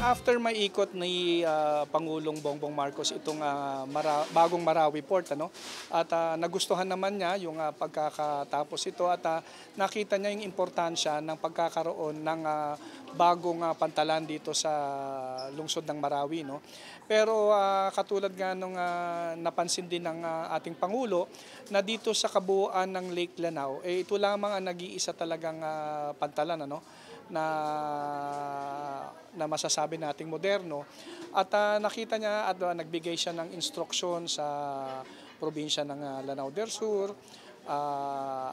After maikot ni Pangulong Bongbong Marcos itong bagong Marawi Port, at nagustuhan naman niya yung pagkakatapos ito at nakita niya yung importansya ng pagkakaroon ng bagong pantalan dito sa lungsod ng Marawi. No? Pero katulad nga nung napansin din ng ating Pangulo na dito sa kabuuan ng Lake Lanao, ito lamang ang nag-iisa talagang pantalan na masasabi nating moderno at nakita niya at nagbigay siya ng instruksyon sa probinsya ng Lanao del Sur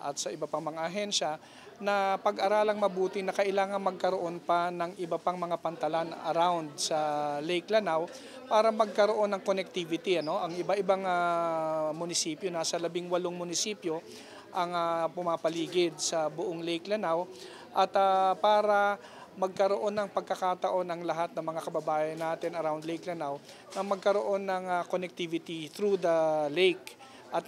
at sa iba pang mga ahensya na pag-aralang mabuti na kailangan magkaroon pa ng iba pang mga pantalan around sa Lake Lanao para magkaroon ng connectivity. Ang iba-ibang munisipyo, nasa 18 munisipyo ang pumapaligid sa buong Lake Lanao at para magkaroon ng pagkakataon ng lahat ng mga kababayan natin around Lake Lanao na magkaroon ng connectivity through the lake at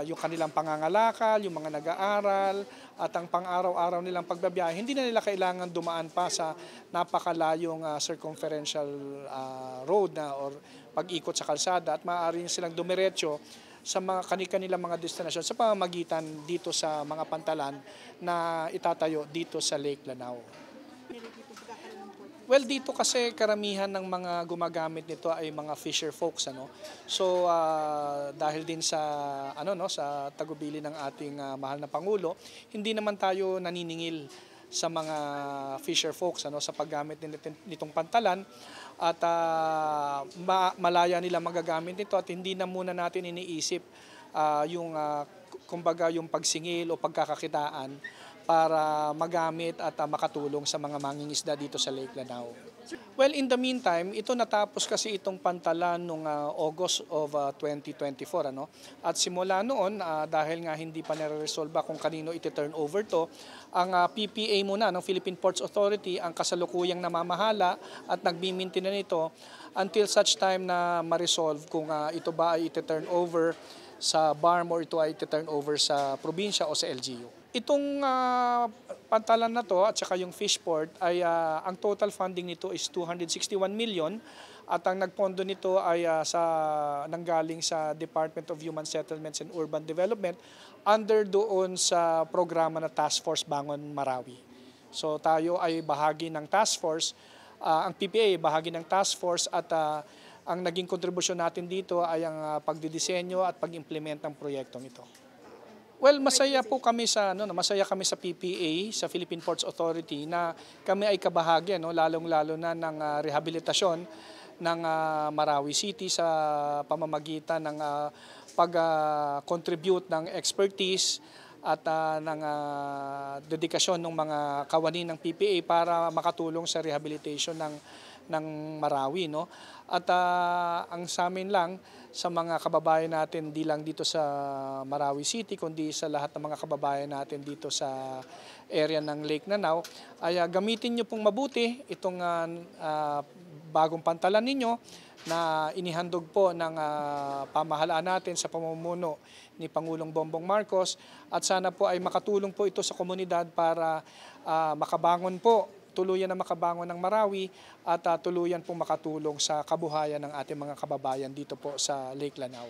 yung kanilang pangangalakal, yung mga nag-aaral at ang pang-araw-araw nilang pagbabiyahe, hindi na nila kailangan dumaan pa sa napakalayong circumferential road or pag-ikot sa kalsada at maaari silang dumiretso sa mga kanilang mga destinasyon sa pamamagitan dito sa mga pantalan na itatayo dito sa Lake Lanao. Well, dito kasi karamihan ng mga gumagamit nito ay mga fisher folks, So dahil din sa sa tagubili ng ating mahal na Pangulo, hindi naman tayo naniningil sa mga fisher folks sa paggamit nitong pantalan at malaya nila magagamit nito at hindi na muna natin iniisip kumbaga yung pagsingil o pagkakakitaan para magamit at makatulong sa mga mangingisda dito sa Lake Lanao. Well, in the meantime, ito natapos kasi itong pantalan noong August of 2024. At simula noon, dahil nga hindi pa nare-resolve kung kanino iti-turn over to, ang PPA muna ng Philippine Ports Authority ang kasalukuyang namamahala at nagmi-maintain na nito until such time na ma-resolve kung ito ba ay iti-turn over sa BARM or ito ay iti-turn over sa probinsya o sa LGU. Itong pantalan na to at saka yung fish port ay ang total funding nito is 261 million at ang nagpondo nito ay nanggaling sa Department of Human Settlements and Urban Development under doon sa programa na Task Force Bangon Marawi. So tayo ay bahagi ng task force, ang PPA ay bahagi ng task force at ang naging kontribusyon natin dito ay ang pagdidisenyo at pag-implement ng proyektong ito. Well, masaya kami sa PPA, sa Philippine Ports Authority na kami ay kabahagi lalong-lalo na ng rehabilitasyon ng Marawi City sa pamamagitan ng pag-contribute ng expertise at ng dedikasyon ng mga kawani ng PPA para makatulong sa rehabilitation ng Marawi. At ang sa amin lang, sa mga kababayan natin, di lang dito sa Marawi City, kundi sa lahat ng mga kababayan natin dito sa area ng Lake Lanao, ay gamitin nyo pong mabuti itong bagong pantalan ninyo na inihandog po ng pamahalaan natin sa pamumuno ni Pangulong Bongbong Marcos at sana po ay makatulong po ito sa komunidad para tuluyan na makabangon ng Marawi at tuluyan pong makatulong sa kabuhayan ng ating mga kababayan dito po sa Lake Lanao.